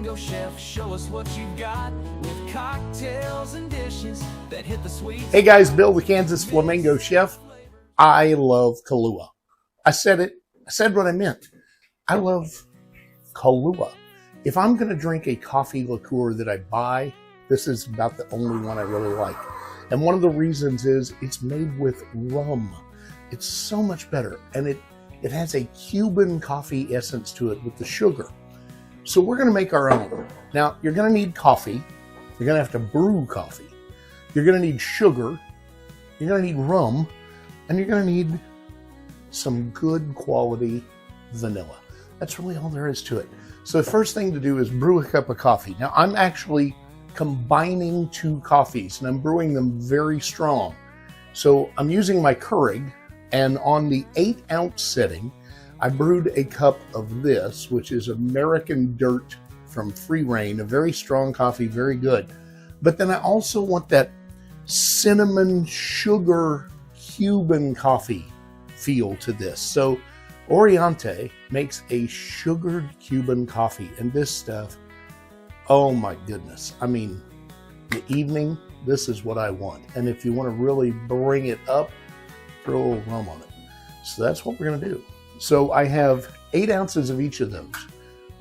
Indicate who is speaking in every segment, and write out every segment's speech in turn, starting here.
Speaker 1: Flamingo chef, show us what you got with cocktails and dishes that hit the sweet.
Speaker 2: Hey guys, Bill the Kansas Flamingo chef. I love Kahula. I said what I meant. I love Kahula. If I'm going to drink a coffee liqueur that I buy, this is about the only one I really like. And one of the reasons is it's made with rum. It's so much better. And it has a Cuban coffee essence to it with the sugar. So we're going to make our own. Now, you're going to need coffee. You're going to have to brew coffee. You're going to need sugar. You're going to need rum. And you're going to need some good quality vanilla. That's really all there is to it. So the first thing to do is brew a cup of coffee. Now, I'm actually combining two coffees, and I'm brewing them very strong. So I'm using my Keurig, and on the 8-ounce setting, I brewed a cup of this, which is American Dirt from Free Reign, a very strong coffee, very good. But then I also want that cinnamon sugar Cuban coffee feel to this. So Oriente makes a sugared Cuban coffee, and this stuff, oh my goodness. I mean, the evening, this is what I want. And if you want to really bring it up, throw a little rum on it. So that's what we're going to do. So I have 8 ounces of each of those.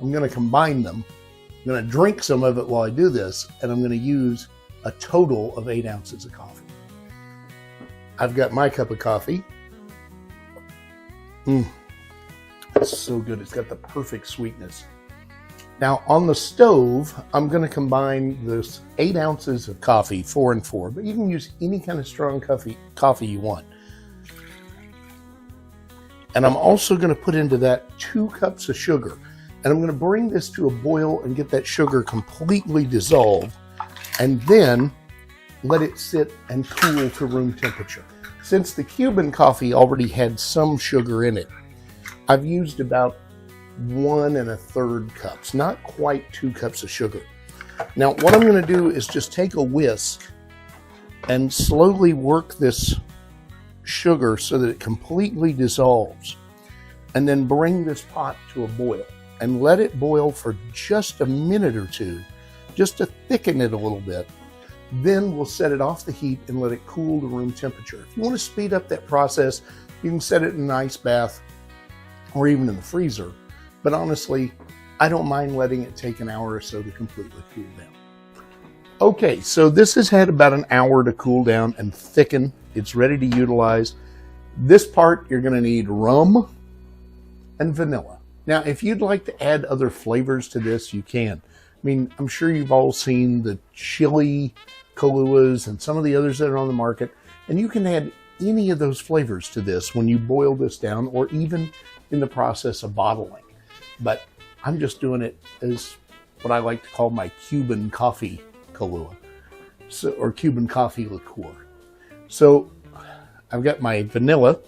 Speaker 2: I'm going to combine them. I'm going to drink some of it while I do this, and I'm going to use a total of 8 ounces of coffee. I've got my cup of coffee. It's so good. It's got the perfect sweetness. Now on the stove, I'm going to combine this 8 ounces of coffee, 4 and 4, but you can use any kind of strong coffee you want. And I'm also going to put into that 2 cups of sugar. And I'm going to bring this to a boil and get that sugar completely dissolved. And then let it sit and cool to room temperature. Since the Cuban coffee already had some sugar in it, I've used about 1 1/3 cups, not quite 2 cups of sugar. Now, what I'm going to do is just take a whisk and slowly work this sugar so that it completely dissolves, and then bring this pot to a boil and let it boil for just a minute or two, just to thicken it a little bit. Then we'll set it off the heat and let it cool to room temperature. If you want to speed up that process, you can set it in an ice bath or even in the freezer. But honestly, I don't mind letting it take an hour or so to completely cool down. Okay, so this has had about an hour to cool down and thicken. It's ready to utilize. This part, you're going to need rum and vanilla. Now, if you'd like to add other flavors to this, you can. I mean, I'm sure you've all seen the chili Kahulas and some of the others that are on the market, and you can add any of those flavors to this when you boil this down, or even in the process of bottling. But I'm just doing it as what I like to call my Cuban coffee Kahula, or Cuban coffee liqueur. So I've got my vanilla.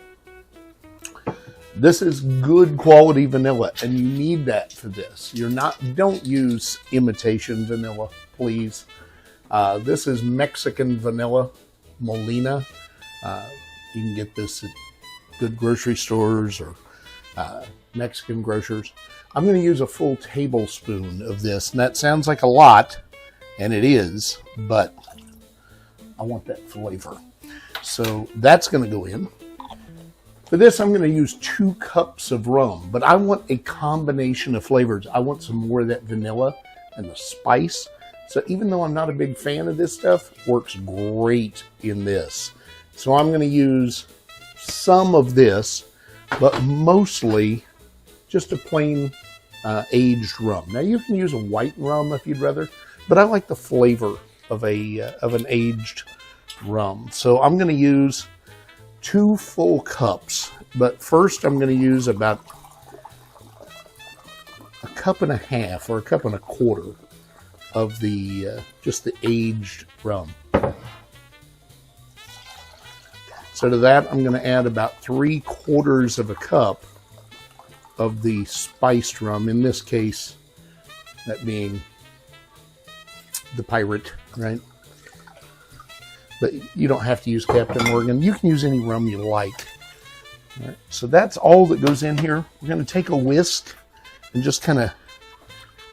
Speaker 2: This is good quality vanilla, and you need that for this. Don't use imitation vanilla, please. This is Mexican vanilla, Molina. You can get this at good grocery stores or Mexican grocers. I'm going to use a full tablespoon of this, and that sounds like a lot, and it is, but I want that flavor. So that's going to go in. For this, I'm going to use 2 cups of rum, but I want a combination of flavors. I want some more of that vanilla and the spice. So even though I'm not a big fan of this stuff, it works great in this. So I'm going to use some of this, but mostly just a plain aged rum. Now you can use a white rum if you'd rather, but I like the flavor of an aged rum. So I'm going to use 2 full cups, but first I'm going to use about 1.5 cups or 1.25 cups of the just the aged rum. So to that, I'm going to add about 3/4 cup of the spiced rum. In this case, that being the Pirate, right? But you don't have to use Captain Morgan. You can use any rum you like. All right, so that's all that goes in here. We're going to take a whisk and just kind of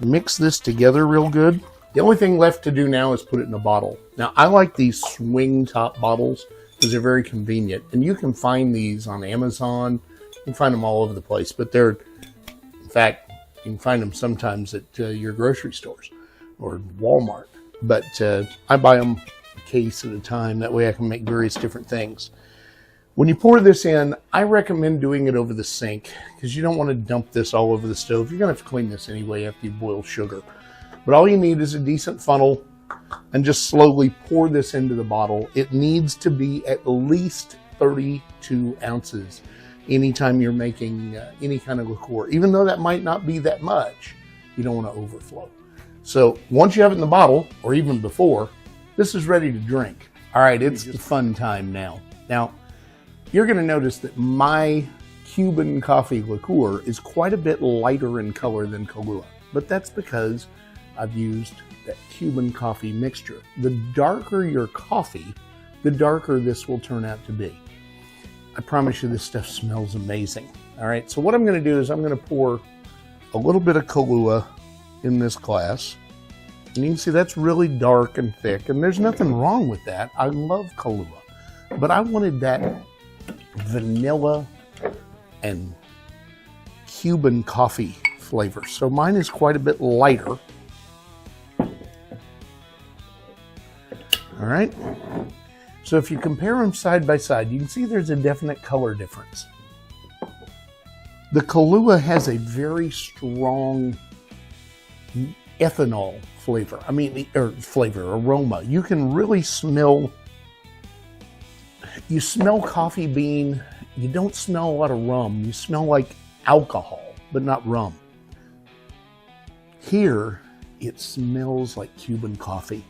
Speaker 2: Mix this together real good. The only thing left to do now is put it in a bottle. Now, I like these swing top bottles because they're very convenient. And you can find these on Amazon. You can find them all over the place. But they're, in fact, you can find them sometimes at your grocery stores or Walmart. But I buy them a case at a time. That way I can make various different things. When you pour this in, I recommend doing it over the sink because you don't want to dump this all over the stove. You're going to have to clean this anyway after you boil sugar. But all you need is a decent funnel and just slowly pour this into the bottle. It needs to be at least 32 ounces anytime you're making any kind of liqueur. Even though that might not be that much, you don't want to overflow. So once you have it in the bottle, or even before, this is ready to drink. All right, it's the fun time now. Now, you're going to notice that my Cuban coffee liqueur is quite a bit lighter in color than Kahula, but that's because I've used that Cuban coffee mixture. The darker your coffee, the darker this will turn out to be. I promise you this stuff smells amazing. All right, so what I'm going to do is I'm going to pour a little bit of Kahula in this glass. And you can see that's really dark and thick, and there's nothing wrong with that. I love Kahula, but I wanted that vanilla and Cuban coffee flavor. So mine is quite a bit lighter. All right. So if you compare them side by side, you can see there's a definite color difference. The Kahula has a very strong ethanol flavor. Aroma. You can really smell. You smell coffee bean. You don't smell a lot of rum. You smell like alcohol, but not rum. Here, it smells like Cuban coffee.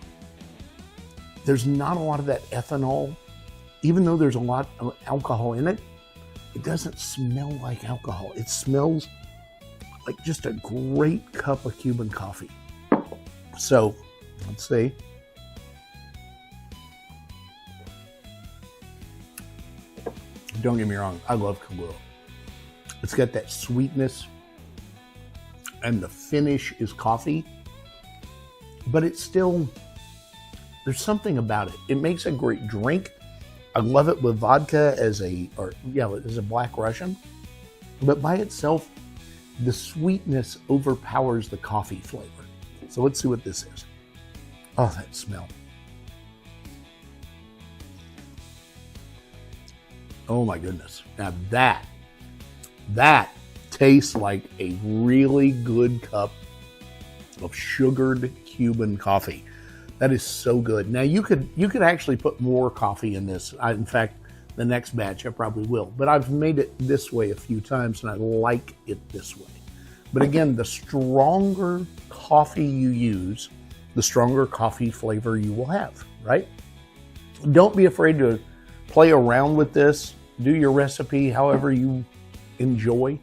Speaker 2: There's not a lot of that ethanol. Even though there's a lot of alcohol in it, it doesn't smell like alcohol. It smells like just a great cup of Cuban coffee. So, let's see. Don't get me wrong, I love Kahula. It's got that sweetness, and the finish is coffee, but it's still, there's something about it. It makes a great drink. I love it with vodka as a Black Russian, but by itself, the sweetness overpowers the coffee flavor. So let's see what this is. Oh, that smell. Oh my goodness. Now that tastes like a really good cup of sugared Cuban coffee. That is so good. Now you could actually put more coffee in this. In fact, the next batch I probably will. But I've made it this way a few times and I like it this way. But again, the stronger coffee you use, the stronger coffee flavor you will have, right? Don't be afraid to play around with this. Do your recipe however you enjoy.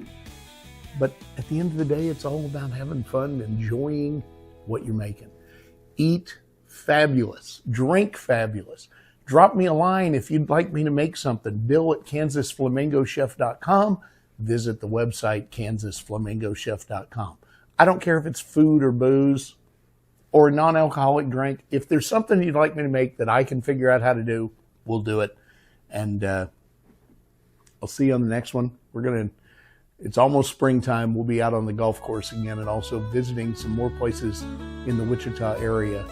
Speaker 2: But at the end of the day, it's all about having fun, enjoying what you're making. Eat fabulous. Drink fabulous. Drop me a line if you'd like me to make something. Bill@KansasFlamingoChef.com. Visit the website, KansasFlamingoChef.com. I don't care if it's food or booze or a non-alcoholic drink. If there's something you'd like me to make that I can figure out how to do, we'll do it. And I'll see you on the next one. It's almost springtime. We'll be out on the golf course again and also visiting some more places in the Wichita area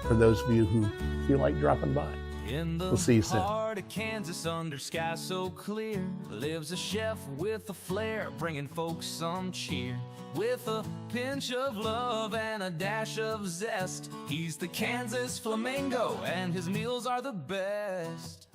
Speaker 2: for those of you who feel like dropping by. We'll see you soon.
Speaker 1: In the heart of Kansas, under sky so clear, lives a chef with a flair, bringing folks some cheer. With a pinch of love and a dash of zest, he's the Kansas Flamingo, and his meals are the best.